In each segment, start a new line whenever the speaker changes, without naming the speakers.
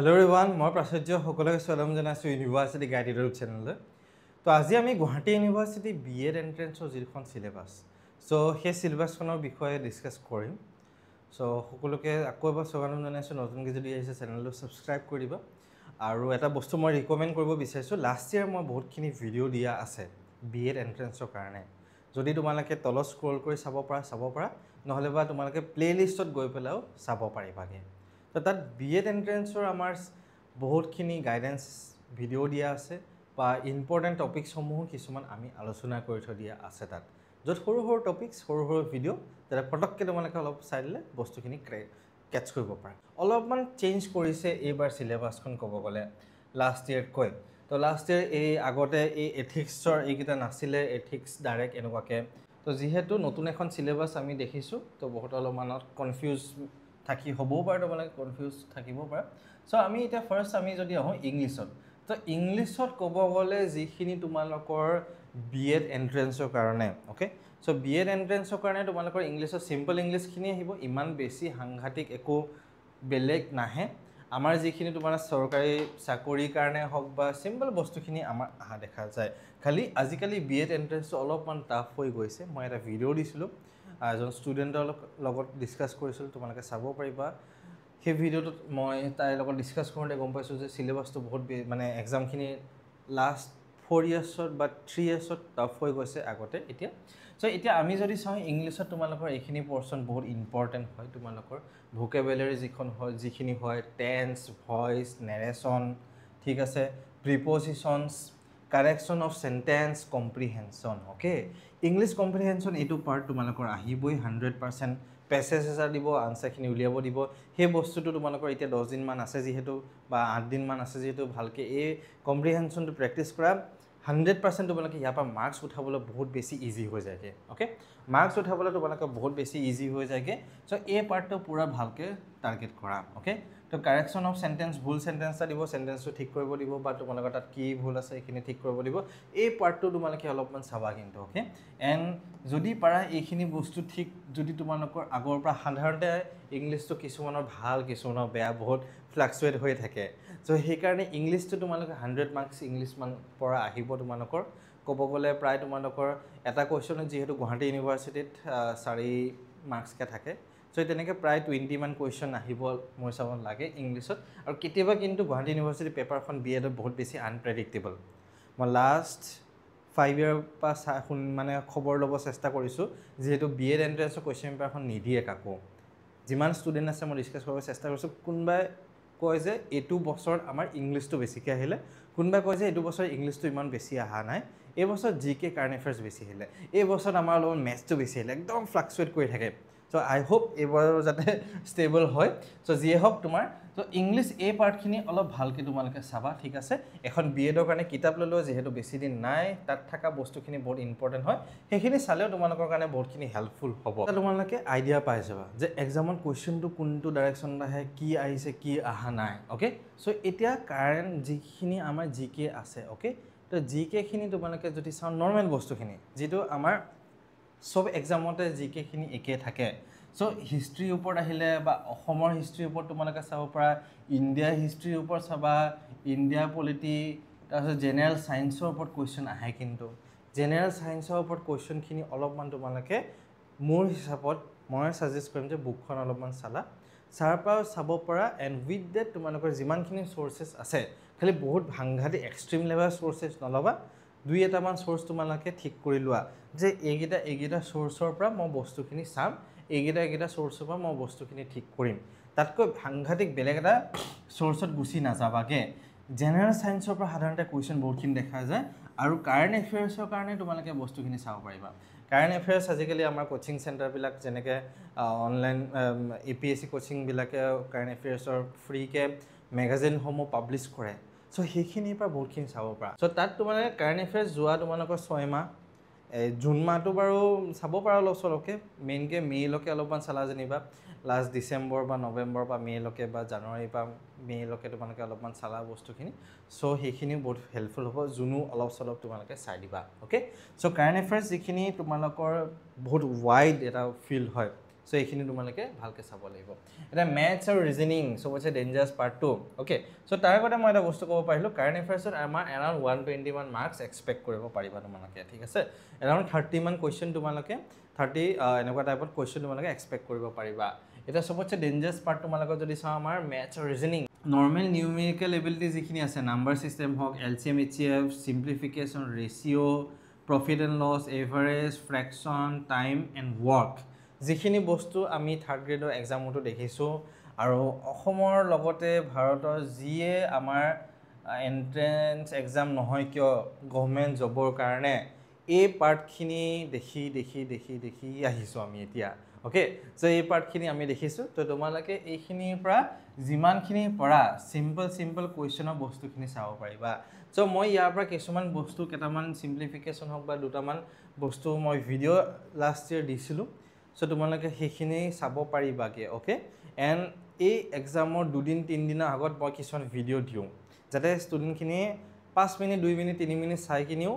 Hello everyone, মই প্ৰাচুৰ্য সকলোকে স্বাগতম জনাইছোঁ ইউনিভাৰ্চিটি গাইড ইউটিউব চেনেললৈ। তো আজি আমি গুৱাহাটী ইউনিভাৰ্চিটি BEd এন্ট্ৰেন্সৰ যিখন সিলেবাস সো সেই সিলেবাসখনৰ বিষয়ে ডিসকাস কৰিম। সো সকলোকে আকৌ এবাৰ স্বাগতম জনাইছোঁ, নতুনকৈ যদি আহিছে চেনেলটো সাবস্ক্ৰাইব কৰি দিবা। আৰু এটা বস্তু মই ৰিকমেণ্ড কৰিব বিচাৰিছোঁ, লাষ্ট ইয়াৰ মই বহুতখিনি ভিডিঅ' দিয়া আছে BEd এন্ট্ৰেন্সৰ কাৰণে। যদি তোমালোকে তলত স্ক্ৰল কৰি চাব পাৰা নহ'লে বা তোমালোকে প্লেলিষ্টত গৈ পেলাইও চাব পাৰিবাগে। তো তাত BEd এন্ট্ৰেন্সৰ আমাৰ বহুতখিনি গাইডেন্স ভিডিঅ' দিয়া আছে বা ইম্পৰ্টেণ্ট টপিকসমূহ কিছুমান আমি আলোচনা কৰি থৈ দিয়া আছে তাত, য'ত সৰু সৰু টপিকছ সৰু ভিডিঅ' যাতে পটককৈ তোমালোকে অলপ চাই দিলে বস্তুখিনি কেটচ কৰিব পাৰা। অলপমান চেঞ্জ কৰিছে এইবাৰ চিলেবাছখন ক'ব গ'লে লাষ্ট ইয়েৰতকৈ। তো লাষ্ট ইয়েৰ এই আগতে এই এথিক্সৰ এইকেইটা নাছিলে, এথিক্স ডাইৰেক্ট এনেকুৱাকৈ। তো যিহেতু নতুন এখন চিলেবাছ আমি দেখিছোঁ, তো বহুত অলপমানত কনফিউজ হ'বও পাৰে, তোমালোকে কনফিউজ থাকিব পাৰে। চ' আমি এতিয়া ফাৰ্ষ্ট আমি যদি আহোঁ ইংলিছত, তো ইংলিছত ক'ব গ'লে যিখিনি তোমালোকৰ BEd এন্ট্ৰেন্সৰ কাৰণে অ'কে। চ' BEd এন্ট্ৰেন্সৰ কাৰণে তোমালোকৰ ইংলিছত চিম্পল ইংলিছখিনি আহিব, ইমান বেছি সাংঘাতিক একো বেলেগ নাহে। আমাৰ যিখিনি তোমাৰ চৰকাৰী চাকৰিৰ কাৰণে হওক বা চিম্পল বস্তুখিনি আমাৰ অহা দেখা যায়। খালি আজিকালি BEd এন্ট্ৰেন্সটো অলপমান টাফ হৈ গৈছে। মই এটা ভিডিঅ' দিছিলোঁ, এজন ষ্টুডেণ্টৰ লগত ডিছকাছ কৰিছিলোঁ, তোমালোকে চাব পাৰিবা। সেই ভিডিঅ'টোত মই তাইৰ লগত ডিছকাছ কৰোঁতে গম পাইছোঁ যে চিলেবাছটো বহুত মানে এক্সামখিনি লাষ্ট 4 ইয়াৰ্ছত বা 3 ইয়াৰ্ছত টাফ হৈ গৈছে আগতে এতিয়া। চ' এতিয়া আমি যদি চাওঁ ইংলিছত তোমালোকৰ এইখিনি পৰ্চন বহুত ইম্পৰ্টেণ্ট হয়। তোমালোকৰ ভোকেবুলাৰী যিখিনি হয়, টেন্স, ভইচ, নেৰেশ্যন, ঠিক আছে, prepositions, correction of sentence, comprehension. Okay, English comprehension এইটো পাৰ্ট তোমালোকৰ আহিবই 100%। পেছেজ এচাৰ দিব, আনচাৰখিনি উলিয়াব দিব। সেই বস্তুটো তোমালোকৰ এতিয়া 10 দিনমান আছে যিহেতু বা 8 দিনমান আছে যিহেতু, ভালকৈ এই কম্প্ৰিহেনশ্যনটো প্ৰেক্টিছ কৰা। 100% তোমালোকে ইয়াৰ পৰা মাৰ্কছ উঠাবলৈ বহুত বেছি ইজি হৈ যায়গৈ। অ'কে, মাৰ্কছ উঠাবলৈ তোমালোকে বহুত বেছি ইজি হৈ যায়গৈ। চ' এই পাৰ্টটো পূৰা ভালকৈ টাৰ্গেট কৰা। অ'কে, তো কাৰেকশ্যন অফ চেণ্টেন্স, ভুল চেণ্টেন্স এটা দিব, চেণ্টেন্সটো ঠিক কৰিব দিব বা তোমালোকৰ তাত কি ভুল আছে এইখিনি ঠিক কৰিব দিব। এই পাৰ্টটো তোমালোকে অলপমান চাবা কিন্তু। অ'কে, এণ্ড যদি পাৰা এইখিনি বস্তু ঠিক, যদি তোমালোকৰ আগৰ পৰা সাধাৰণতে ইংলিছটো কিছুমানৰ ভাল কিছুমানৰ বেয়া বহুত ফ্লাকচুৱেট হৈ থাকে। চ' সেইকাৰণে ইংলিছটো তোমালোকে 100 মাৰ্কছ ইংলিছমান পৰা আহিব তোমালোকৰ। ক'ব গ'লে প্ৰায় তোমালোকৰ এটা কুৱেশ্যনত যিহেতু গুৱাহাটী ইউনিভাৰ্চিটিত 4 মাৰ্কছকৈ থাকে, চ' তেনেকৈ প্ৰায় 20 মান কুৱেশ্যন আহিব মোৰ হিচাপত লাগে ইংলিছত। আৰু কেতিয়াবা কিন্তু গুৱাহাটী ইউনিভাৰ্চিটিৰ পেপাৰখন BEdত বহুত বেছি আনপ্ৰেডিক্টেবল। মই লাষ্ট 5 ইয়াৰৰ পৰা মানে খবৰ ল'ব চেষ্টা কৰিছোঁ, যিহেতু BEd এন্ট্ৰেন্সৰ কুৱেশ্যন পেপাৰখন নিদিয়ে কাকো। যিমান ষ্টুডেণ্ট আছে মই ডিছকাছ কৰিব চেষ্টা কৰিছোঁ, কোনোবাই কয় যে এইটো বছৰত আমাৰ ইংলিছটো বেছিকৈ আহিলে, কোনোবাই কয় যে এইটো বছৰ ইংলিছটো ইমান বেছি অহা নাই, এই বছৰ GK কাৰেণ্ট এফেয়াৰ্ছ বেছি আহিলে, এই বছৰত আমাৰ অলপমান মেথছটো বেছি আহিলে, একদম ফ্লাকচুৱেট কৰি থাকে। চ' আই হোপ এইবাৰ যাতে ষ্টেবল হয়। চ' যিয়ে হওক তোমাৰ, ত' ইংলিছ এই পাৰ্টখিনি অলপ ভালকৈ তোমালোকে চাবা, ঠিক আছে। এখন BEdৰ কাৰণে কিতাপ ল'লেও যিহেতু বেছি দিন নাই, তাত থকা বস্তুখিনি বহুত ইম্পৰ্টেণ্ট হয়, সেইখিনি চালেও তোমালোকৰ কাৰণে বহুতখিনি হেল্পফুল হ'ব। তোমালোকে আইডিয়া পাই যাবা যে এক্সামত কুৱেশ্যনটো কোনটো ডাইৰেকশ্যনত আহে, কি আহিছে কি অহা নাই। অ'কে, চ' এতিয়া কাৰেণ্ট যিখিনি আমাৰ GK আছে, অ'কে, তো GKখিনি তোমালোকে যদি চাওঁ নৰ্মেল বস্তুখিনি, যিটো আমাৰ চব এক্সামতে GKখিনি একেই থাকে। চ' হিষ্ট্ৰীৰ ওপৰত আহিলে বা অসমৰ হিষ্ট্ৰীৰ ওপৰত তোমালোকে চাব পাৰা, ইণ্ডিয়াৰ হিষ্ট্ৰীৰ ওপৰত চাবা, ইণ্ডিয়া পলিটি, তাৰপিছত জেনেৰেল ছায়েন্সৰ ওপৰত কুৱেশ্যন আহে। কিন্তু জেনেৰেল ছায়েন্সৰ ওপৰত কুৱেশ্যনখিনি অলপমান তোমালোকে মোৰ হিচাপত মই ছাজেষ্ট কৰিম যে বুকখন অলপমান চাৰ পৰা চাব পৰা। এণ্ড উইথ ডেট তোমালোকৰ যিমানখিনি চ'ৰ্চেছ আছে, খালি বহুত সাংঘাতিক এক্সট্ৰিম লেভেল চ'ৰ্চেছ নল'বা, 2-এটামান চ'ৰ্চ তোমালোকে ঠিক কৰি লোৱা যে এইকেইটা চ'ৰ্চৰ পৰা মই বস্তুখিনি চাম, এইকেইটা চ'ৰ্চৰ পৰা মই বস্তুখিনি ঠিক কৰিম। তাতকৈ সাংঘাতিক বেলেগ এটা চ'ৰ্চত গুচি নাযাবাগে। জেনেৰেল ছায়েন্সৰ পৰা সাধাৰণতে কুৱেশ্যন বহুতখিনি দেখা যায়, আৰু কাৰেণ্ট এফেয়াৰ্ছৰ কাৰণে তোমালোকে বস্তুখিনি চাব পাৰিবা। কাৰেণ্ট এফেয়াৰ্ছ আজিকালি আমাৰ কোচিং চেণ্টাৰবিলাক যেনেকৈ অনলাইন APSC কোচিংবিলাকে কাৰেণ্ট এফেয়াৰ্ছৰ ফ্ৰীকৈ মেগাজিনসমূহ পাব্লিছ কৰে। চ' সেইখিনিৰ পৰা বহুতখিনি চাব পাৰা। চ' তাত তোমালোকে কাৰেণ্ট এফেয়াৰ্ছ যোৱা তোমালোকৰ 6 মাহ, জুন মাহটো বাৰু চাব পাৰা অলপ চলপকৈ, মেইনকৈ মে'লৈকে অলপমান চালা যেনিবা, লাষ্ট ডিচেম্বৰ বা নৱেম্বৰ বা মে'লৈকে বা জানুৱাৰীৰ পৰা মে'লৈকে তোমালোকে অলপমান চালা বস্তুখিনি। চ' সেইখিনিও বহুত হেল্পফুল হ'ব, জুনো অলপ চলপ তোমালোকে চাই দিবা। অ'কে, চ' কাৰেণ্ট এফেয়াৰ্ছ যিখিনি তোমালোকৰ বহুত ৱাইড এটা ফিল্ড হয়, সো এইখিনি তোমালোকে ভালকৈ চাব লাগিব এটা মেথছ আৰু ৰিজনিং সবতছে ডেঞ্জাৰাছ পাৰ্টটো অ'কে সো তাৰ আগতে মই এটা বস্তু ক'ব পাৰিলোঁ কাৰেণ্ট এফেয়াৰ্ছত আমাৰ এৰাউণ্ড 120 মাৰ্কছ এক্সপেক্ট কৰিব পাৰিবা তোমালোকে ঠিক আছে এৰাউণ্ড 30 মান কুৱেশ্যন তোমালোকে 30 এনেকুৱা টাইপত কুৱেশ্যন তোমালোকে এক্সপেক্ট কৰিব পাৰিবা এটা সবতছে ডেঞ্জাৰাছ পাৰ্ট তোমালোকৰ যদি চাওঁ আমাৰ মেথছ আৰু ৰিজনিং নৰ্মেল নিউমেৰিকেল এবিলিটি যিখিনি আছে নাম্বাৰ ছিষ্টেম হওক LCM HCF simplification ratio' profit and loss average fraction time and work যিখিনি বস্তু আমি থাৰ্ড গ্ৰেডৰ এক্সামতো দেখিছোঁ আৰু অসমৰ লগতে ভাৰতৰ যিয়ে আমাৰ এণ্ট্ৰেন্স এক্সাম নহয় কিয় গভৰ্ণমেণ্ট জবৰ কাৰণে এই পাৰ্টখিনি দেখি আহিছোঁ আমি এতিয়া অ'কে চ' এই পাৰ্টখিনি আমি দেখিছোঁ তো তোমালোকে এইখিনিৰ পৰা যিমানখিনি পৰা চিম্পল কুৱেশ্যনৰ বস্তুখিনি চাব পাৰিবা চ' মই ইয়াৰ পৰা কিছুমান বস্তু কেইটামান চিম্প্লিফিকেশ্যন হওক বা দুটামান বস্তু মই ভিডিঅ' লাষ্ট ইয়েৰ দিছিলোঁ চ' তোমালোকে সেইখিনি চাব পাৰিবাগৈ অ'কে এণ্ড এই এক্সামৰ 2-3 দিনৰ আগত মই কিছুমান ভিডিঅ' দিওঁ যাতে ষ্টুডেণ্টখিনিয়ে 5 মিনিট 2 মিনিট 3 মিনিট চাই কিনিও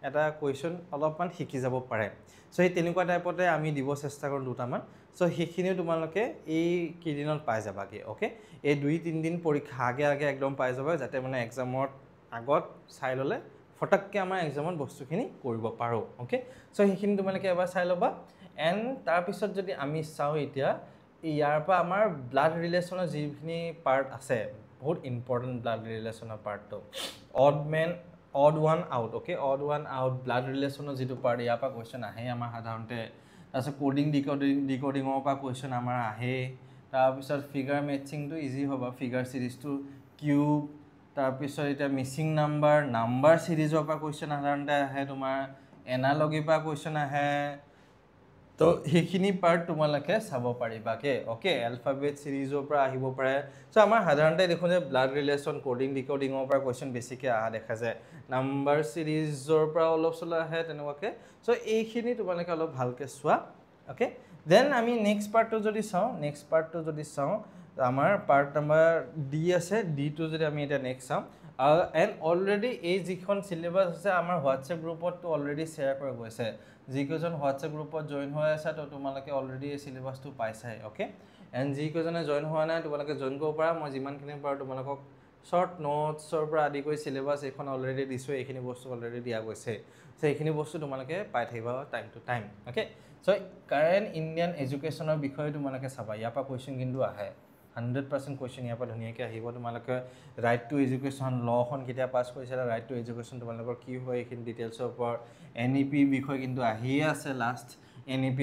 এটা কুৱেশ্যন অলপমান শিকি যাব পাৰে চ' সেই তেনেকুৱা টাইপতে আমি দিব চেষ্টা কৰোঁ দুটামান চ' সেইখিনিও তোমালোকে এই কেইদিনত পাই যাবাগৈ অ'কে এই 2-3 দিন পৰীক্ষা আগে একদম পাই যাবা যাতে মানে এক্সামৰ আগত চাই ল'লে ফটককৈ আমাৰ এক্সামত বস্তুখিনি কৰিব পাৰোঁ অ'কে চ' সেইখিনি তোমালোকে এবাৰ চাই ল'বা এণ্ড তাৰপিছত যদি আমি চাওঁ এতিয়া ইয়াৰ পৰা আমাৰ ব্লাড ৰিলেশ্যনৰ যিখিনি পাৰ্ট আছে বহুত ইম্পৰ্টেণ্ট ব্লাড ৰিলেশ্যনৰ পাৰ্টটো odd one out okay odd one out blood ৰিলেশ্যনৰ যিটো পাৰ্ট ইয়াৰ পৰা কুৱেশ্যন আহে আমাৰ সাধাৰণতে তাৰপিছত কোডিং ডিক'ডিঙৰ পৰা কুৱেশ্যন আমাৰ আহে তাৰপিছত ফিগাৰ মেটচিংটো ইজি হ'ব ফিগাৰ ছিৰিজটো কিউব তাৰপিছত এতিয়া মিচিং নাম্বাৰ ছিৰিজৰ পৰা কুৱেশ্যন সাধাৰণতে আহে তোমাৰ এনালগিৰ পৰা কুৱেশ্যন আহে তো সেইখিনি পাৰ্ট তোমালোকে চাব পাৰিবাকে অ'কে এলফাবেট ছিৰিজৰ পৰা আহিব পাৰে চ' আমাৰ সাধাৰণতে দেখোঁ যে ব্লাড ৰিলেশ্যন কোডিং ডিক'ডিঙৰ পৰা কুৱেশ্যন বেছিকৈ অহা দেখা যায় নাম্বাৰ ছিৰিজৰ পৰা অলপ চলপ আহে তেনেকুৱাকৈ চ' এইখিনি তোমালোকে অলপ ভালকৈ চোৱা অ'কে দেন আমি নেক্সট পাৰ্টটো যদি চাওঁ আমাৰ পাৰ্ট নাম্বাৰ ডি আছে ডিটো যদি আমি এতিয়া নেক্সট চাওঁ এণ্ড অলৰেডি এই যিখন চিলেবাছ আছে আমাৰ হোৱাটছএপ গ্ৰুপততো অলৰেডি শ্বেয়াৰ কৰা গৈছে যিকেইজন হোৱাটছএপ গ্ৰুপত জইন হৈ আছে তো তোমালোকে অলৰেডি এই চিলেবাছটো পাইছাই অ'কে এণ্ড যিকেইজনে জইন হোৱা নাই তোমালোকে জইন কৰিব পাৰা মই যিমানখিনি পাৰোঁ তোমালোকক শ্বৰ্ট নোটছৰ পৰা আদি কৰি চিলেবাছ এইখন অলৰেডি দিছোঁ এইখিনি বস্তু অলৰেডি দিয়া গৈছে চ' এইখিনি বস্তু তোমালোকে পাই থাকিবা time to time okay so' current Indian এডুকেশ্যনৰ বিষয়ে তোমালোকে চাবা ইয়াৰ পৰা কুৱেশ্যন কিন্তু আহে 100% কুৱেশ্যন ইয়াৰ পৰা ধুনীয়াকৈ আহিব তোমালোকে ৰাইট টু এডুকেশ্যন লখন কেতিয়া পাছ কৰিছিলা ৰাইট টু এডুকেশ্যন তোমালোকৰ কি হয় এইখিনি ডিটেইলছৰ ওপৰত NEP বিষয় কিন্তু আহিয়ে আছে লাষ্ট NEP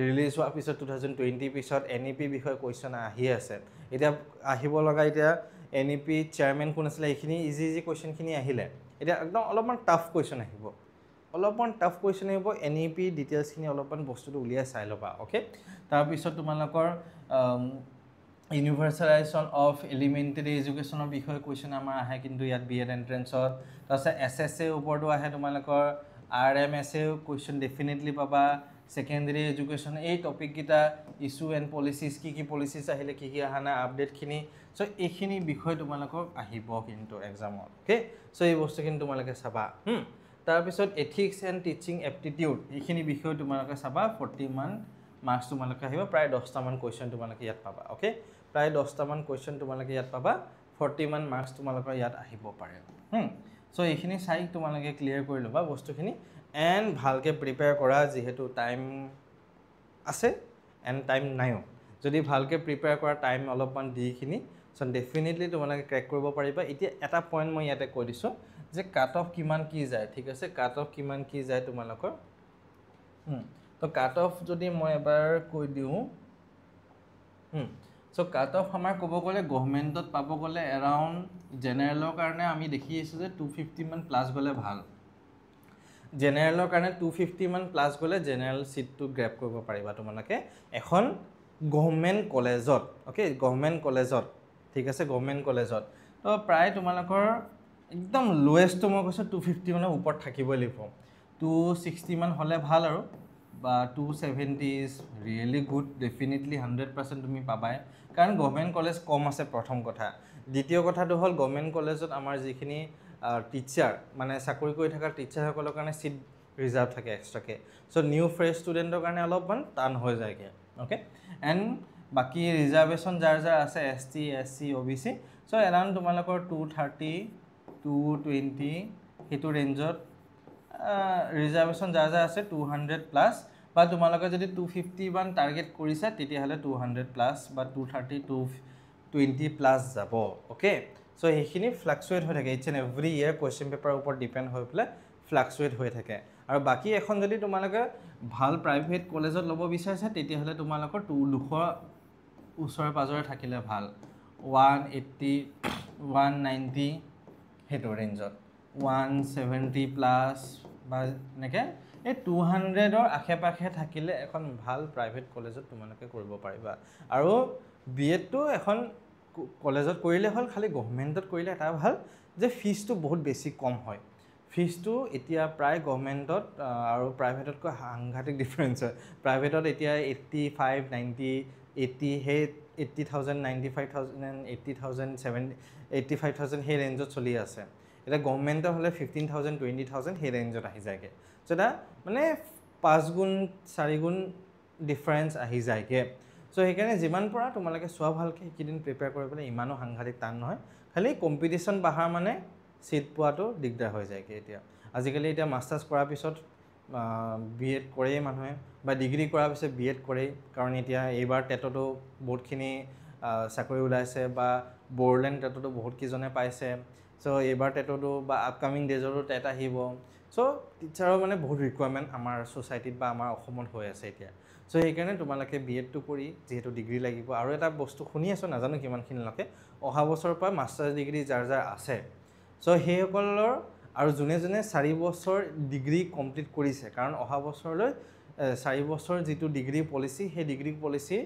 ৰিলিজ হোৱাৰ পিছত 2020 পিছত NEP বিষয় কুৱেশ্যন আহিয়ে আছে এতিয়া আহিব লগা এতিয়া NEP চেয়াৰমেন কোন আছিলে এইখিনি ইজি কুৱেশ্যনখিনি আহিলে এতিয়া একদম অলপমান টাফ কুৱেশ্যন আহিব NEP ডিটেইলছখিনি অলপমান বস্তুটো উলিয়াই চাই ল'বা অ'কে তাৰপিছত তোমালোকৰ ইউনিভাৰ্চেলাইজেশ্যন অফ এলিমেণ্টেৰী এডুকেশ্যনৰ বিষয়ে কুৱেশ্যন আমাৰ আহে কিন্তু ইয়াত BEd এণ্ট্ৰেঞ্চত তাৰপিছত SSA ওপৰতো আহে তোমালোকৰ RMSA কুৱেশ্যন ডেফিনেটলি পাবা ছেকেণ্ডেৰী এডুকেশ্যন এই টপিককেইটা ইছ্যু এণ্ড পলিচিছ কি পলিচিছ আহিলে কি অহা নাই আপডেটখিনি চ' এইখিনি বিষয় তোমালোকৰ আহিব কিন্তু এক্সামত অ'কে চ' এই বস্তুখিনি তোমালোকে চাবা তাৰপিছত এথিক্স এণ্ড টিচিং এপ্টিটিউড এইখিনি বিষয় তোমালোকে চাবা 40 মান মাৰ্কছ তোমালোকে আহিব প্ৰায় 10টামান কুৱেশ্যন তোমালোকে ইয়াত পাবা অ'কে প্ৰায় 10টামান কুৱেশ্যন তোমালোকে ইয়াত পাবা 40 মান মাৰ্কছ তোমালোকৰ ইয়াত আহিব পাৰে চ' এইখিনি চাই তোমালোকে ক্লিয়াৰ কৰি ল'বা বস্তুখিনি এণ্ড ভালকৈ প্ৰিপেয়াৰ কৰা যিহেতু টাইম আছে এণ্ড টাইম নাইও যদি ভালকৈ প্ৰিপেয়াৰ কৰা টাইম অলপমান দিখিনি চ' ডেফিনেটলি তোমালোকে ক্ৰেক কৰিব পাৰিবা এতিয়া এটা পইণ্ট মই ইয়াতে কৈ দিছোঁ যে কাট অফ কিমান কি যায় ঠিক আছে কাট অফ কিমান কি যায় তোমালোকৰ তো কাট অফ যদি মই এবাৰ কৈ দিওঁ চ' কাট অফ আমাৰ ক'ব গ'লে গভৰ্ণমেণ্টত পাব গ'লে এৰাউণ্ড জেনেৰেলৰ কাৰণে আমি দেখি আছোঁ যে 250 মান প্লাছ গ'লে ভাল জেনেৰেলৰ কাৰণে 250 মান প্লাছ গ'লে জেনেৰেল চিটটো গ্ৰেপ কৰিব পাৰিবা তোমালোকে এখন গভৰ্ণমেণ্ট কলেজত অ'কে গভৰ্ণমেণ্ট কলেজত ঠিক আছে গভৰ্ণমেণ্ট কলেজত তো প্ৰায় তোমালোকৰ একদম লোৱেষ্টটো মই কৈছোঁ 250 মানৰ ওপৰত থাকিবই লাগিব 260 মান হ'লে ভাল আৰু বা 270 ৰিয়েলি গুড ডেফিনেটলি 100% তুমি পাবাই কাৰণ গভৰ্ণমেণ্ট কলেজ কম আছে প্ৰথম কথা দ্বিতীয় কথাটো হ'ল গভৰ্ণমেণ্ট কলেজত আমাৰ যিখিনি টিচাৰ মানে চাকৰি কৰি থকা টিচাৰসকলৰ কাৰণে চিট ৰিজাৰ্ভ থাকে এক্সট্ৰাকৈ চ' নিউ ফ্ৰেছ ষ্টুডেণ্টৰ কাৰণে অলপমান টান হৈ যায়গৈ অ'কে এণ্ড বাকী ৰিজাৰ্ভেশ্যন যাৰ যাৰ আছে ST SC OBC চ' এৰাউণ্ড তোমালোকৰ 230 220 সেইটো ৰেঞ্জত ৰিজাৰ্ভেশ্যন যাৰ যাৰ আছে 200+ বা তোমালোকে যদি 251 টাৰ্গেট কৰিছা তেতিয়াহ'লে 200+ বা 230 220+ যাব অ'কে চ' সেইখিনি ফ্লাকচুৱেট হৈ থাকে it's and every year question পেপাৰৰ ওপৰত ডিপেণ্ড হৈ পেলাই ফ্লাকচুৱেট হৈ থাকে আৰু বাকী এখন যদি তোমালোকে ভাল প্ৰাইভেট কলেজত ল'ব বিচাৰিছা তেতিয়াহ'লে তোমালোকৰ 200 ওচৰে পাজৰে থাকিলে ভাল 180 190 সেইটো ৰেঞ্জত 170+ বা এনেকৈ এই 200ৰ আশে পাশে থাকিলে এখন ভাল প্ৰাইভেট কলেজত তোমালোকে কৰিব পাৰিবা আৰু BEdটো এখন কলেজত কৰিলে হ'ল খালি গভৰ্ণমেণ্টত কৰিলে এটা ভাল যে ফিজটো বহুত বেছি কম হয় ফিজটো এতিয়া প্ৰায় গভৰ্ণমেণ্টত আৰু প্ৰাইভেটতকৈ সাংঘাতিক ডিফাৰেঞ্চ হয় প্ৰাইভেটত এতিয়া 85 90 80 সেই 80,000 95,000 80,000 85,000 সেই ৰেঞ্জত চলি আছে এতিয়া গভৰ্ণমেণ্টৰ হ'লে 15,000 20,000 সেই ৰেঞ্জত আহি যায়গৈ চ' এটা মানে 5 গুণ 4 গুণ ডিফাৰেঞ্চ আহি যায়গৈ চ' সেইকাৰণে যিমান পৰা তোমালোকে চোৱা ভালকৈ সেইকেইদিন প্ৰিপেয়াৰ কৰিবলৈ ইমানো সাংঘাতিক টান নহয় খালি কম্পিটিশ্যন বাঢ়াৰ মানে চিট পোৱাটো দিগদাৰ হৈ যায়গৈ এতিয়া আজিকালি এতিয়া মাষ্টাৰ্ছ কৰাৰ পিছত BEd কৰেই মানুহে বা ডিগ্ৰী কৰাৰ পিছত BEd কৰেই কাৰণ এতিয়া এইবাৰ টেটতো বহুতখিনি চাকৰি ওলাইছে বা বড়োলেণ্ড টেটতো বহুতকেইজনে পাইছে চ' এইবাৰ টেটতো বা আপকামিং ডেজতো টেট আহিব চ' টিচাৰৰ মানে বহুত ৰিকুৱাৰমেণ্ট আমাৰ ছ'চাইটিত বা আমাৰ অসমত হৈ আছে এতিয়া চ' সেইকাৰণে তোমালোকে BEdটো কৰি যিহেতু ডিগ্ৰী লাগিব আৰু এটা বস্তু শুনি আছোঁ নাজানো কিমানখিনিলৈকে অহা বছৰৰ পৰা মাষ্টাৰ্ছ ডিগ্ৰী যাৰ যাৰ আছে চ' সেইসকলৰ আৰু যোনে যোনে 4 বছৰ ডিগ্ৰী কমপ্লিট কৰিছে কাৰণ অহা বছৰলৈ 4 বছৰ যিটো ডিগ্ৰী পলিচি সেই ডিগ্ৰী পলিচি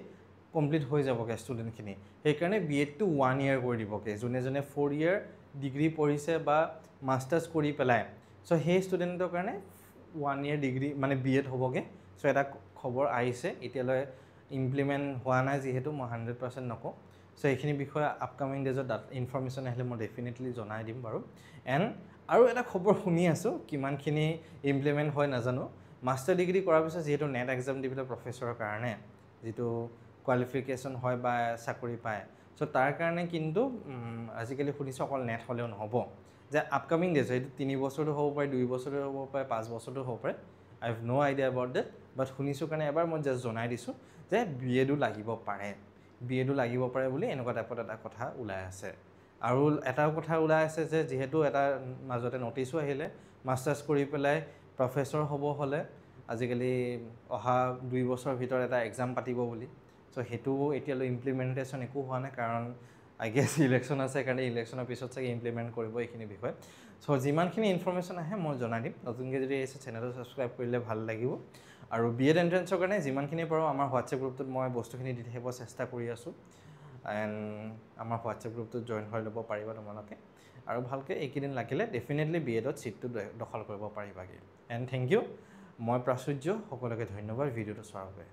কমপ্লিট হৈ যাবগৈ ষ্টুডেণ্টখিনি সেইকাৰণে BEdটো 1 year কৰি দিবগৈ যোনে যোনে 4 year ডিগ্ৰী পঢ়িছে বা মাষ্টাৰ্ছ কৰি পেলাই চ' সেই ষ্টুডেণ্টৰ কাৰণে 1 year ডিগ্ৰী মানে BEd হ'বগৈ চ' এটা খবৰ আহিছে এতিয়ালৈ ইমপ্লিমেণ্ট হোৱা নাই যিহেতু মই 100% নকওঁ চ' এইখিনি বিষয়ে আপকামিং ডেজত ইনফৰ্মেশ্যন আহিলে মই ডেফিনেটলি জনাই দিম বাৰু এণ্ড আৰু এটা খবৰ শুনি আছোঁ কিমানখিনি ইমপ্লিমেণ্ট হয় নাজানো মাষ্টাৰ ডিগ্ৰী কৰাৰ পিছত যিহেতু নেট এক্সাম দি পেলাই প্ৰফেচৰৰ কাৰণে যিটো কোৱালিফিকেশ্যন হয় বা চাকৰি পায় চ' তাৰ কাৰণে কিন্তু আজিকালি শুনিছোঁ অকল নেট হ'লেও নহ'ব যে আপকামিং ডেজ এইটো 3 বছৰতো হ'ব পাৰে 2 বছৰতো হ'ব পাৰে 5 বছৰতো হ'ব পাৰে I have no' idea about that but শুনিছোঁ কাৰণে এবাৰ মই জাষ্ট জনাই দিছোঁ যে BEdও লাগিব পাৰে বুলি এনেকুৱা টাইপত এটা কথা ওলাই আছে আৰু এটা কথা ওলাই আছে যে যিহেতু এটা মাজতে নটিছো আহিলে মাষ্টাৰ্ছ কৰি পেলাই প্ৰফেচৰ হ'ব হ'লে আজিকালি অহা 2 বছৰৰ ভিতৰত এটা এক্সাম পাতিব বুলি চ' সেইটো এতিয়ালৈ ইমপ্লিমেণ্টেশ্যন একো হোৱা নাই কাৰণ আই গেছ ইলেকশ্যন আছে কাৰণে ইলেকশ্যনৰ পিছত চাগে ইমপ্লিমেণ্ট কৰিব এইখিনি বিষয়ে চ' যিমানখিনি ইনফৰ্মেশ্যন আহে মই জনাই দিম নতুনকৈ যদি আহিছে চেনেলটো ছাবস্ক্ৰাইব কৰিলে ভাল লাগিব আৰু BEd এণ্ট্ৰেঞ্চৰ কাৰণে যিমানখিনি পাৰোঁ আমাৰ হোৱাটছএপ গ্ৰুপটোত মই বস্তুখিনি দি থাকিব চেষ্টা কৰি আছোঁ এণ্ড আমাৰ হোৱাটছএপ গ্ৰুপটোত জইন হৈ ল'ব পাৰিবা তোমালোকে আৰু ভালকৈ এইকেইদিন লাগিলে ডেফিনেটলি BEdত ছিটটো দখল কৰিব পাৰিবাগৈ এণ্ড থেংক ইউ মই প্ৰাচুৰ্য সকলোকে ধন্যবাদ ভিডিঅ'টো চোৱাৰ বাবে